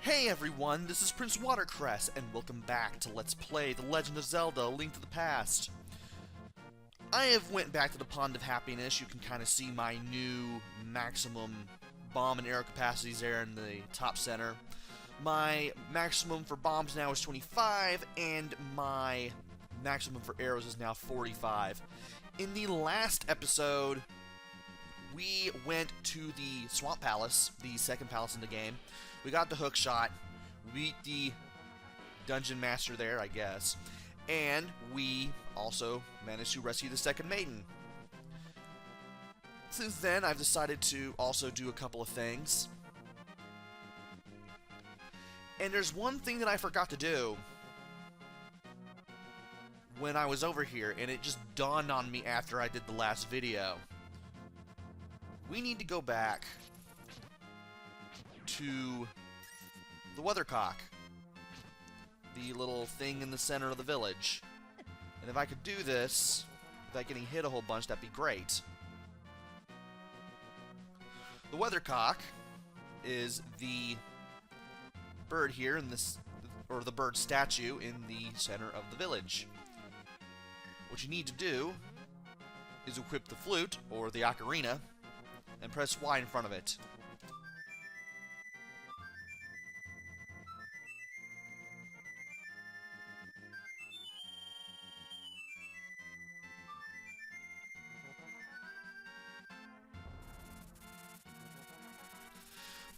Hey everyone, this is PrinceWatercress, and welcome back to Let's Play The Legend of Zelda: A Link to the Past. I have went back to the Pond of Happiness. You can kind of see my new maximum bomb and arrow capacities there in the top center. My maximum for bombs now is 25, and my maximum for arrows is now 45. In the last episode, we went to the Swamp Palace, the second palace in the game. We got the hook shot, we beat the dungeon master there, I guess, and we also managed to rescue the second maiden. Since then, I've decided to also do a couple of things. And there's one thing that I forgot to do when I was over here, and it just dawned on me after I did the last video. We need to go back to the Weathercock, the little thing in the center of the village. And if I could do this without getting hit a whole bunch, that'd be great. The Weathercock is the bird here in this, or the bird statue in the center of the village. What you need to do is equip the flute, or the ocarina, and press Y in front of it.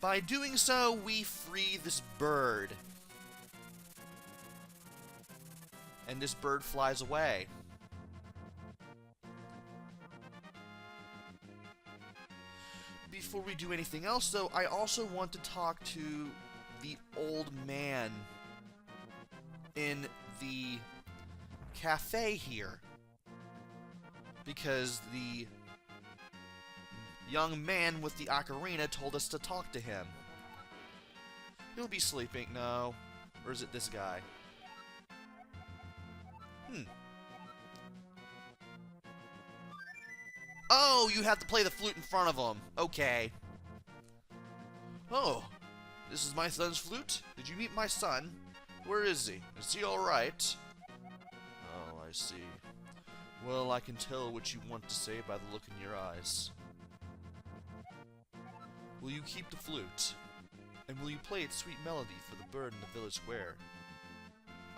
By doing so, we free this bird. And this bird flies away. Before we do anything else, though, I also want to talk to the old man in the cafe here. Because the young man with the ocarina told us to talk to him. He'll be sleeping. No. Or is it this guy? Oh, you have to play the flute in front of him. Okay. Oh, this is my son's flute? Did you meet my son? Where is he? Is he alright? Oh, I see. Well, I can tell what you want to say by the look in your eyes. Will you keep the flute? And will you play its sweet melody for the bird in the village square?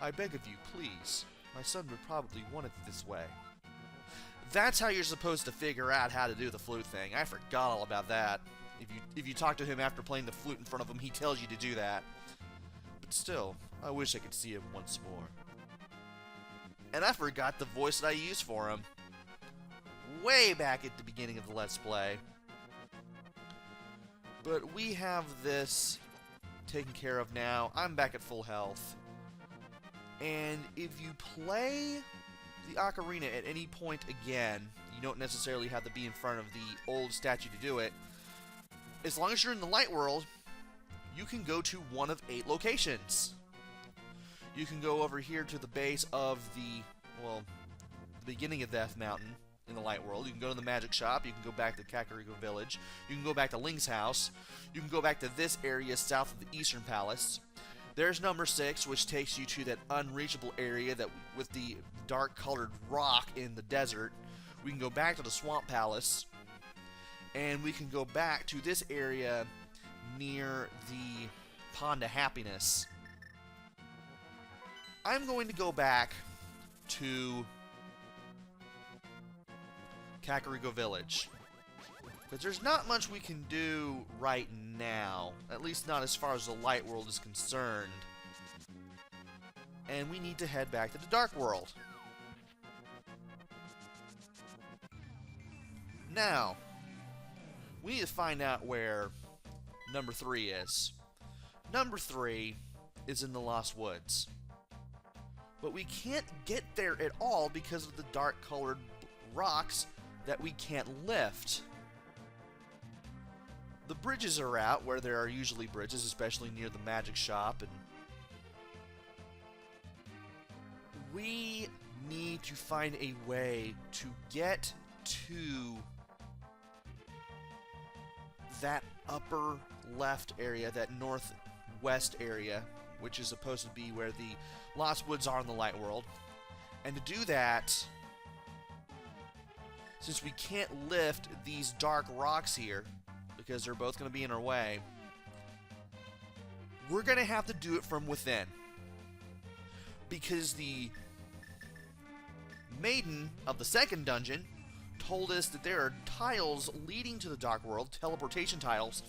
I beg of you, please. My son would probably want it this way. That's how you're supposed to figure out how to do the flute thing. I forgot all about that. If you talk to him after playing the flute in front of him, he tells you to do that. But still, I wish I could see him once more. And I forgot the voice that I used for him way back at the beginning of the Let's Play. But we have this taken care of now. I'm back at full health. And if you play the ocarina at any point again, you don't necessarily have to be in front of the old statue to do it. As long as you're in the light world, you can go to one of 8 locations. You can go over here to the base of the beginning of Death Mountain in the light world. You can go to the magic shop. You can go back to Kakariko Village. You can go back to Link's house. You can go back to this area south of the Eastern Palace. There's number 6, which takes you to that unreachable area that with the dark-colored rock in the desert. We can go back to the Swamp Palace, and we can go back to this area near the Pond of Happiness. I'm going to go back to Kakariko Village, because there's not much we can do right now, at least not as far as the light world is concerned. And we need to head back to the dark world. Now, we need to find out where number 3 is. Number 3 is in the Lost Woods. But we can't get there at all because of the dark-colored rocks that we can't lift. The bridges are out where there are usually bridges, especially near the magic shop, and we need to find a way to get to that upper left area, that west area, which is supposed to be where the Lost Woods are in the Light World. And to do that, since we can't lift these dark rocks here, because they're both going to be in our way, we're going to have to do it from within. Because the maiden of the second dungeon told us that there are tiles leading to the Dark World, teleportation tiles,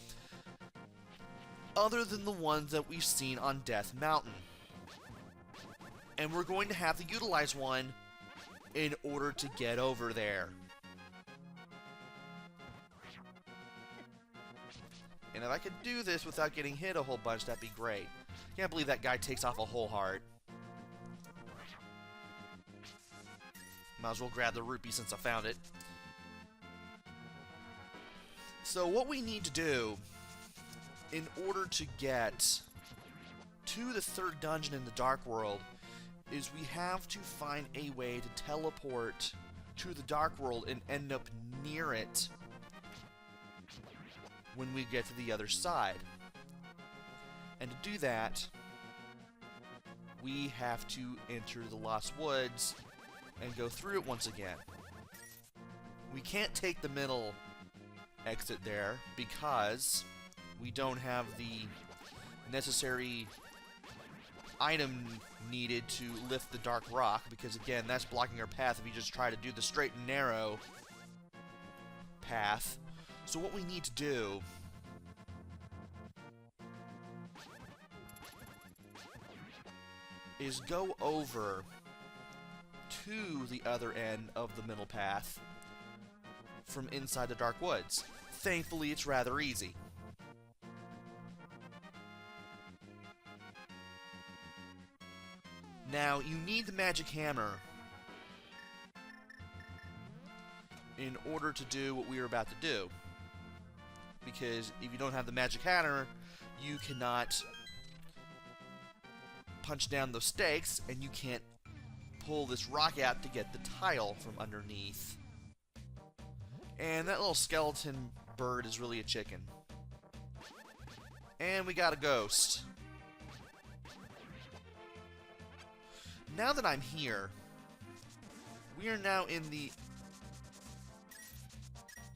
other than the ones that we've seen on Death Mountain. And we're going to have to utilize one in order to get over there. And if I could do this without getting hit a whole bunch, that'd be great. Can't believe that guy takes off a whole heart. Might as well grab the rupee since I found it. So what we need to do in order to get to the third dungeon in the Dark World is we have to find a way to teleport to the Dark World and end up near it when we get to the other side. And to do that, we have to enter the Lost Woods and go through it once again. We can't take the middle exit there because we don't have the necessary item needed to lift the dark rock, because again, that's blocking our path if you just try to do the straight and narrow path. So what we need to do is go over to the other end of the middle path from inside the Dark Woods. Thankfully, it's rather easy. Now, you need the magic hammer in order to do what we are about to do. Because if you don't have the magic hammer, you cannot punch down those stakes, and you can't pull this rock out to get the tile from underneath. And that little skeleton bird is really a chicken. And we got a ghost. Now that I'm here, we are now in the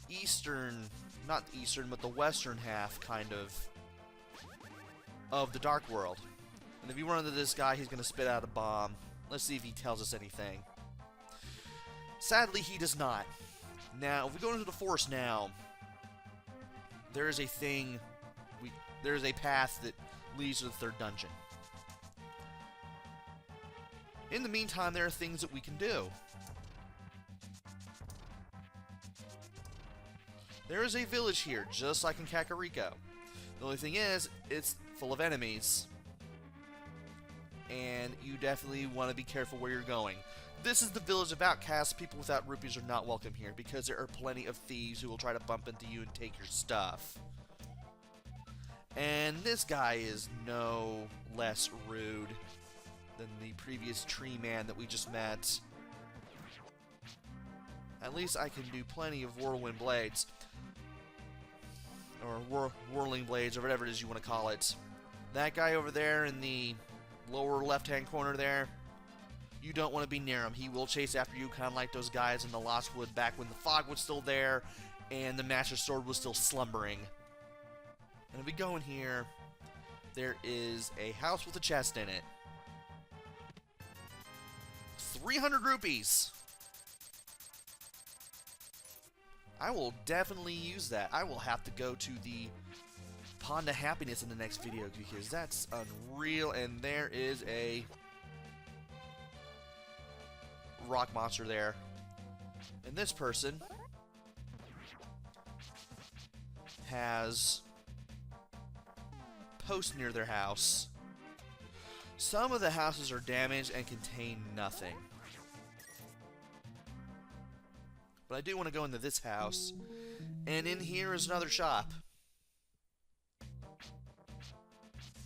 eastern, not the eastern, but the western half, kind of the Dark World. And if you run into this guy, he's going to spit out a bomb. Let's see if he tells us anything. Sadly, he does not. Now, if we go into the forest now, there is a thing, there is a path that leads to the third dungeon. In the meantime, there are things that we can do. There is a village here, just like in Kakariko. The only thing is, it's full of enemies. And you definitely want to be careful where you're going. This is the village of outcasts. People without rupees are not welcome here, because there are plenty of thieves who will try to bump into you and take your stuff. And this guy is no less rude than the previous tree man that we just met. At least I can do plenty of whirlwind blades. Or whirling blades, or whatever it is you want to call it. That guy over there in the lower left-hand corner there, you don't want to be near him. He will chase after you, kind of like those guys in the Lost Wood back when the fog was still there and the Master Sword was still slumbering. And if we go in here, there is a house with a chest in it. 300 rupees! I will definitely use that. I will have to go to the Pond of Happiness in the next video, because that's unreal. And there is a rock monster there. And this person has posts near their house. Some of the houses are damaged and contain nothing. But I do want to go into this house. And in here is another shop.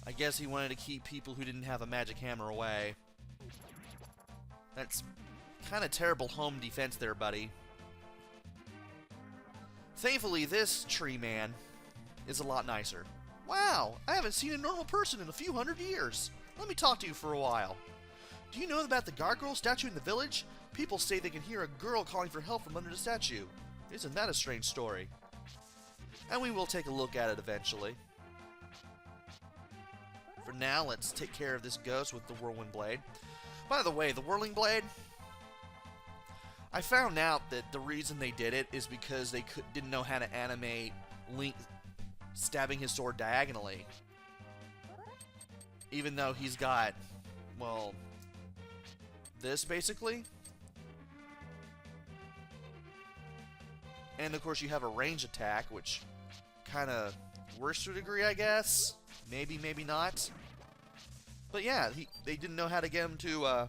I guess he wanted to keep people who didn't have a magic hammer away. That's kind of terrible home defense there, buddy. Thankfully, this tree man is a lot nicer. Wow, I haven't seen a normal person in a few hundred years. Let me talk to you for a while. Do you know about the gargoyle statue in the village? People say they can hear a girl calling for help from under the statue. Isn't that a strange story? And we will take a look at it eventually. For now, let's take care of this ghost with the Whirlwind Blade. By the way, the Whirling Blade, I found out that the reason they did it is because they didn't know how to animate Link stabbing his sword diagonally. Even though he's got, well, this basically. And of course you have a range attack, which kind of works to a degree, I guess. Maybe, maybe not. But yeah, they didn't know how to get him to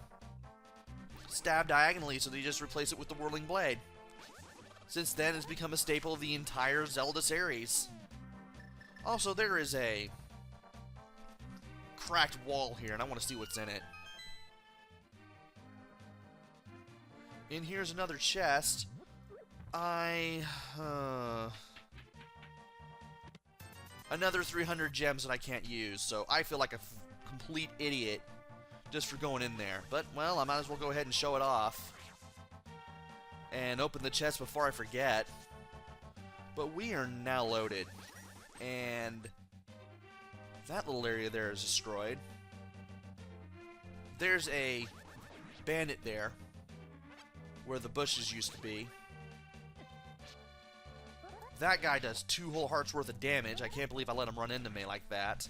stab diagonally, so they just replaced it with the Whirling Blade. Since then, it's become a staple of the entire Zelda series. Also, there is a cracked wall here, and I want to see what's in it. In here's another chest. Another 300 gems that I can't use, so I feel like a complete idiot just for going in there. But, well, I might as well go ahead and show it off. And open the chest before I forget. But we are now loaded. And that little area there is destroyed. There's a bandit there, where the bushes used to be. That guy does 2 whole hearts worth of damage. I can't believe I let him run into me like that.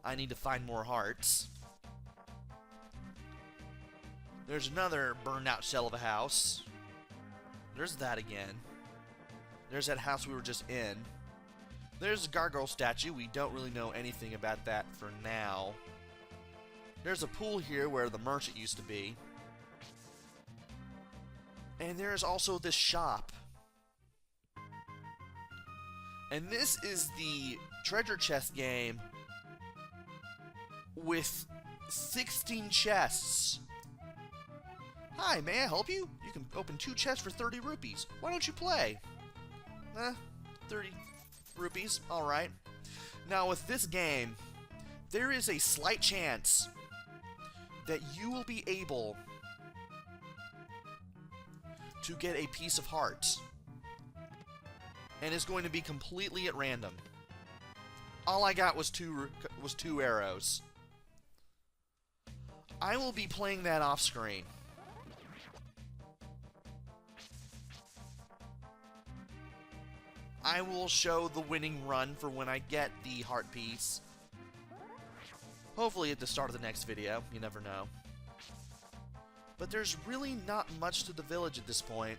I need to find more hearts. There's another burned out shell of a house. There's that again. There's that house we were just in. There's a gargoyle statue. We don't really know anything about that for now. There's a pool here where the merchant used to be. And there's also this shop. And this is the treasure chest game with 16 chests. Hi, may I help you? You can open 2 chests for 30 rupees. Why don't you play? 30 rupees, alright. Now with this game, there is a slight chance that you will be able to get a piece of heart. And it's going to be completely at random. All I got was two arrows. I will be playing that off screen. I will show the winning run for when I get the heart piece. Hopefully at the start of the next video. You never know. But there's really not much to the village at this point.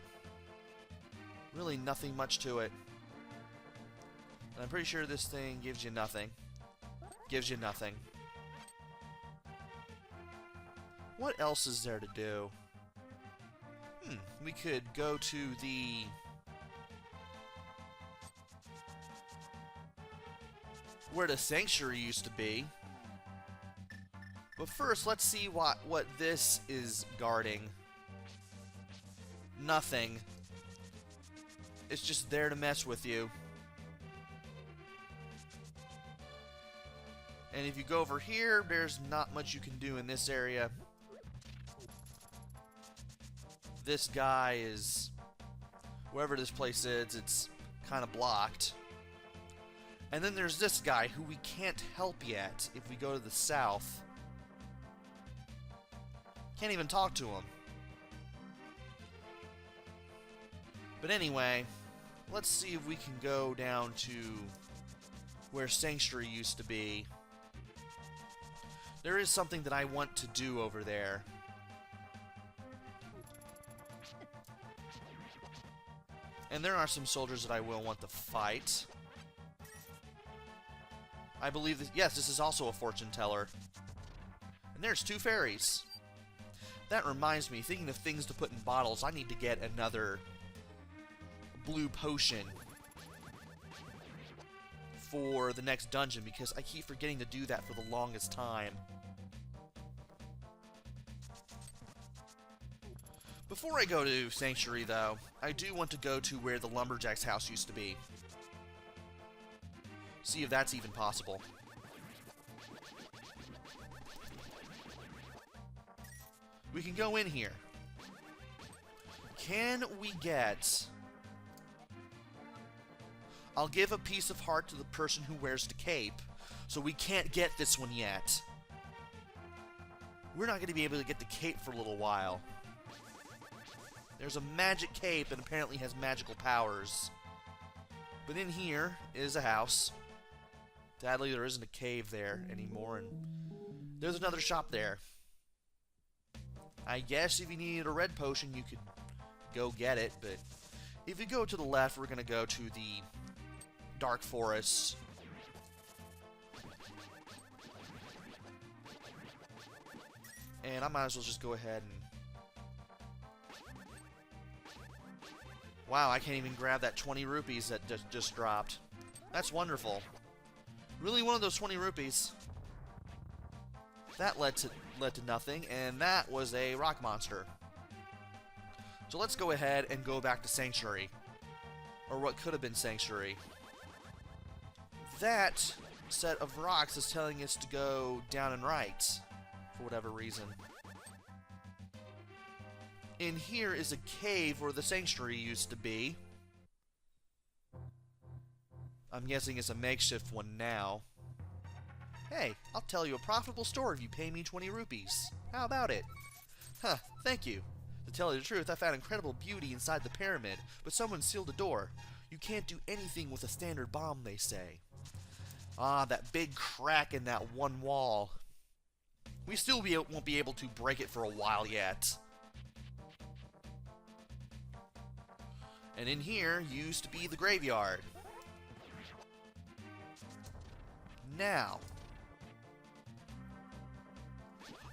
Really nothing much to it. And I'm pretty sure this thing gives you nothing. Gives you nothing. What else is there to do? We could go to the... where the sanctuary used to be. But first, let's see what this is guarding. Nothing. It's just there to mess with you. And if you go over here, there's not much you can do in this area. This guy is... wherever this place is, it's kind of blocked. And then there's this guy who we can't help yet if we go to the south. Can't even talk to him. But anyway, let's see if we can go down to where Sanctuary used to be. There is something that I want to do over there. And there are some soldiers that I will want to fight. I believe that, yes, this is also a fortune teller. And there's 2 fairies. That reminds me, thinking of things to put in bottles, I need to get another blue potion for the next dungeon, because I keep forgetting to do that for the longest time. Before I go to Sanctuary, though, I do want to go to where the Lumberjack's house used to be. See if that's even possible. We can go in here. Can we get... I'll give a piece of heart to the person who wears the cape, so we can't get this one yet. We're not going to be able to get the cape for a little while. There's a magic cape and apparently has magical powers. But in here is a house. Sadly, there isn't a cave there anymore, and there's another shop there. I guess if you needed a red potion, you could go get it, but if you go to the left, we're going to go to the Dark Forest. And I might as well just go ahead and... Wow, I can't even grab that 20 rupees that just dropped. That's wonderful. Really one of those 20 rupees. That led to nothing, and that was a rock monster. So let's go ahead and go back to Sanctuary. Or what could have been Sanctuary. That set of rocks is telling us to go down and right, for whatever reason. In here is a cave where the Sanctuary used to be. I'm guessing it's a makeshift one now. Hey, I'll tell you a profitable story if you pay me 20 rupees. How about it? Huh, thank you. To tell you the truth, I found incredible beauty inside the pyramid, but someone sealed the door. You can't do anything with a standard bomb, they say. Ah, that big crack in that one wall. We still won't be able to break it for a while yet. And in here used to be the graveyard. Now.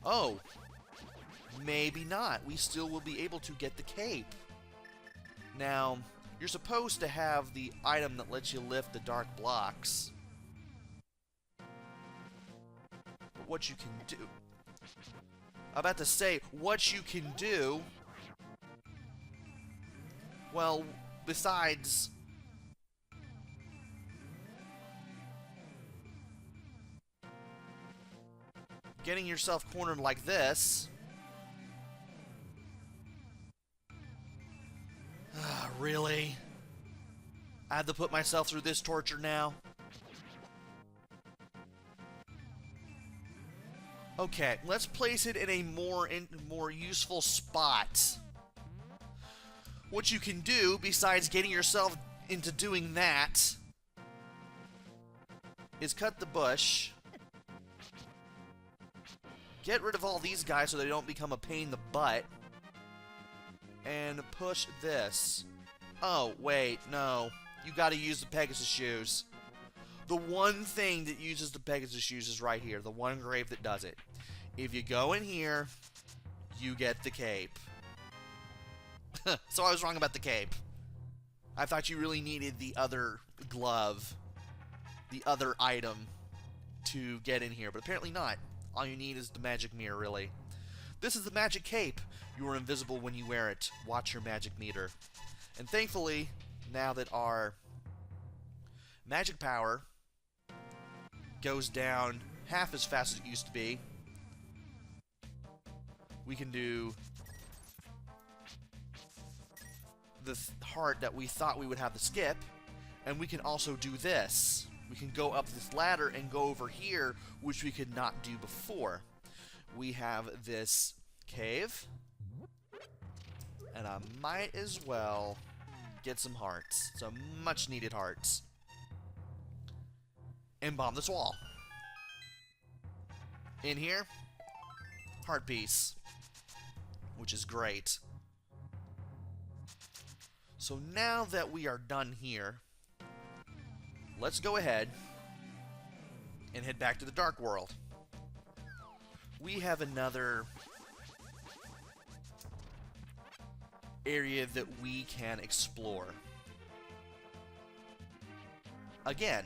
Oh. Maybe not. We still will be able to get the cape. Now, you're supposed to have the item that lets you lift the dark blocks. But what you can do... I'm about to say, what you can do... Well, besides... getting yourself cornered like this... Really? I had to put myself through this torture now? Okay, let's place it in a more useful spot. What you can do, besides getting yourself into doing that, is cut the bush, get rid of all these guys so they don't become a pain in the butt, and push this. Oh, wait, no. You gotta use the Pegasus shoes. The one thing that uses the Pegasus shoes is right here. The one grave that does it. If you go in here, you get the cape. So I was wrong about the cape. I thought you really needed the other glove, the other item, to get in here, but apparently not. All you need is the magic mirror, really. This is the magic cape. You are invisible when you wear it. Watch your magic meter. And thankfully, now that our magic power goes down half as fast as it used to be, we can do the heart that we thought we would have to skip, and we can also do this. We can go up this ladder and go over here, which we could not do before. We have this cave, and I might as well get some hearts, some much needed hearts, and bomb this wall. In here, heart piece, which is great. So now that we are done here, let's go ahead and head back to the Dark World. We have another area that we can explore. Again,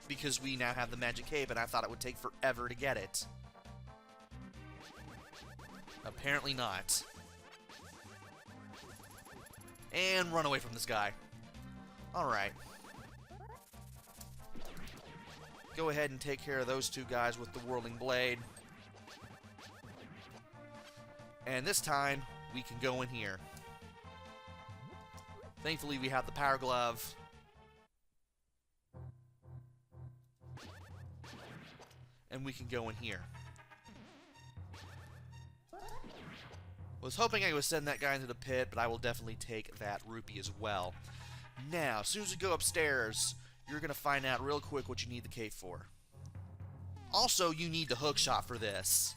because we now have the magic cape and I thought it would take forever to get it. Apparently not. And run away from this guy. Alright. go ahead and take care of those two guys with the Whirling Blade. And this time, we can go in here. Thankfully, we have the Power Glove. And we can go in here. Was hoping I would send that guy into the pit, but I will definitely take that rupee as well. Now, as soon as we go upstairs, you're going to find out real quick what you need the cape for. Also, you need the hook shot for this.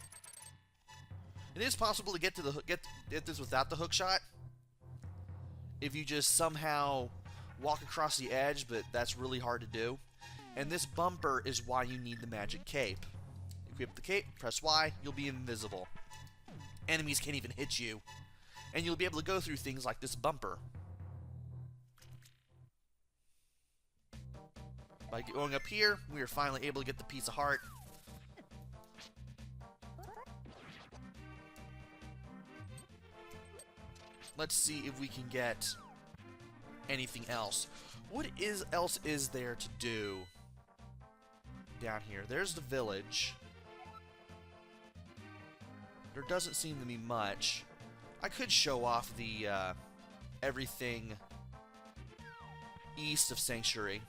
It is possible to get to the get this without the hook shot, if you just somehow walk across the edge, but that's really hard to do. And this bumper is why you need the magic cape. Equip the cape, press Y, you'll be invisible. Enemies can't even hit you. And you'll be able to go through things like this bumper. By going up here, we are finally able to get the piece of heart. Let's see if we can get anything else. What else is there to do down here? There's the village. There doesn't seem to be much. I could show off the everything east of Sanctuary,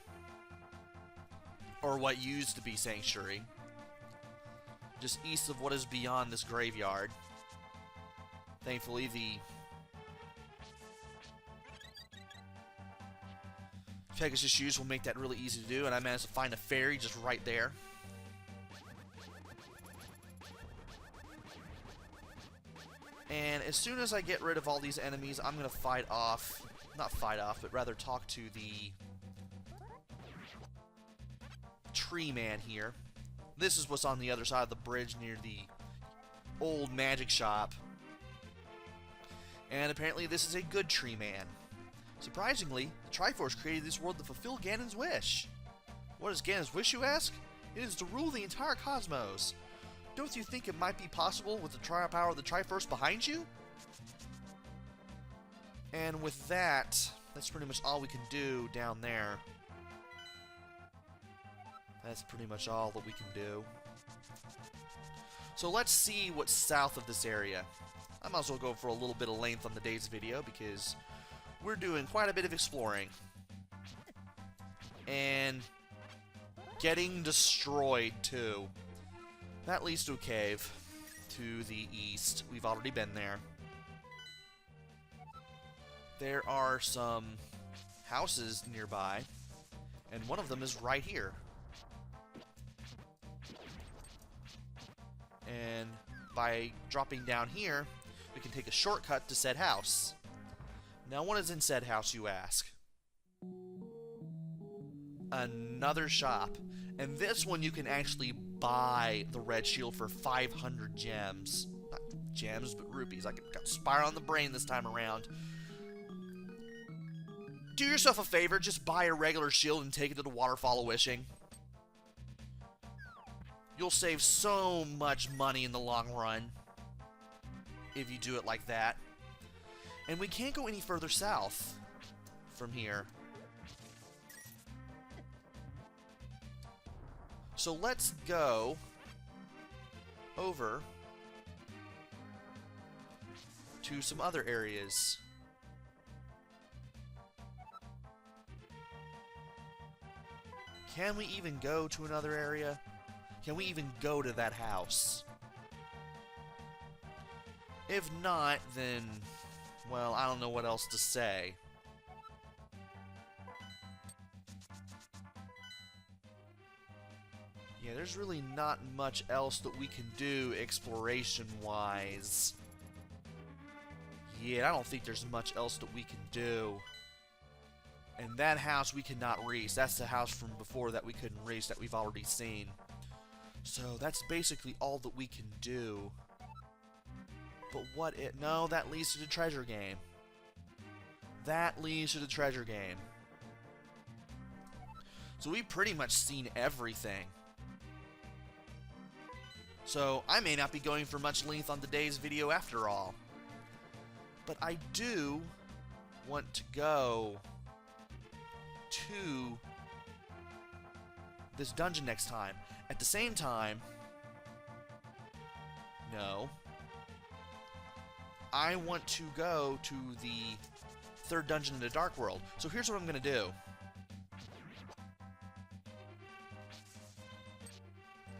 or what used to be Sanctuary, just east of what is beyond this graveyard. Thankfully, the Pegasus shoes will make that really easy to do, and I managed to find a fairy just right there. And as soon as I get rid of all these enemies, I'm going to fight off, not fight off, but rather talk to the tree man here. This is what's on the other side of the bridge near the old magic shop. And apparently this is a good tree man. Surprisingly, the Triforce created this world to fulfill Ganon's wish. What is Ganon's wish, you ask? It is to rule the entire cosmos. Don't you think it might be possible with the power of the Triforce behind you? And with that, that's pretty much all we can do down there. That's pretty much all that we can do. So let's see what's south of this area. I might as well go for a little bit of length on the day's video because we're doing quite a bit of exploring. And getting destroyed, too. That leads to a cave to the east. We've already been there. There are some houses nearby, and one of them is right here. And by dropping down here, we can take a shortcut to said house. Now, what is in said house, you ask? Another shop. And this one you can actually buy the red shield for 500 gems. Not gems, but rupees. I got Spiral on the brain this time around. Do yourself a favor, just buy a regular shield and take it to the Waterfall of Wishing. You'll save so much money in the long run if you do it like that. And we can't go any further south from here. So let's go over to some other areas. Can we even go to another area? Can we even go to that house? If not, then, well, I don't know what else to say. Yeah, there's really not much else that we can do exploration-wise. Yeah, I don't think there's much else that we can do. And that house we cannot reach. That's the house from before that we couldn't reach that we've already seen. So that's basically all that we can do. But what it... No, that leads to the treasure game. That leads to the treasure game. So we've pretty much seen everything. So I may not be going for much length on today's video after all. But I do want to go to this dungeon next time. At the same time... No. I want to go to the third dungeon in the Dark World. So here's what I'm going to do.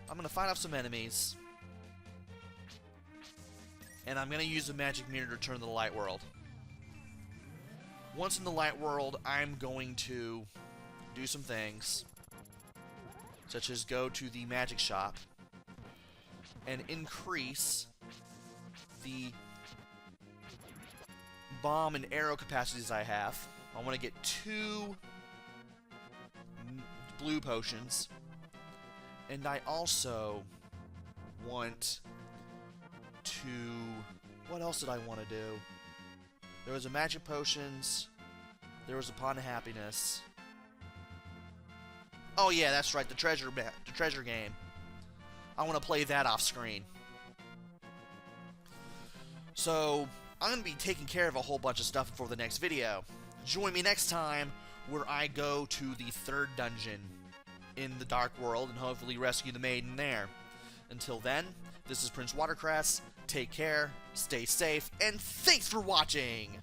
I'm going to fight off some enemies. And I'm going to use the magic mirror to return to the Light World. Once in the Light World, I'm going to do some things. Such as go to the magic shop. And increase the bomb and arrow capacities I have. I want to get 2 blue potions. And I also want to... What else did I want to do? There was a magic potions. There was a pond of happiness. Oh yeah, that's right, the treasure game. I want to play that off screen. So, I'm going to be taking care of a whole bunch of stuff for the next video. Join me next time where I go to the third dungeon in the Dark World and hopefully rescue the maiden there. Until then, this is PrinceWatercress. Take care, stay safe, and thanks for watching!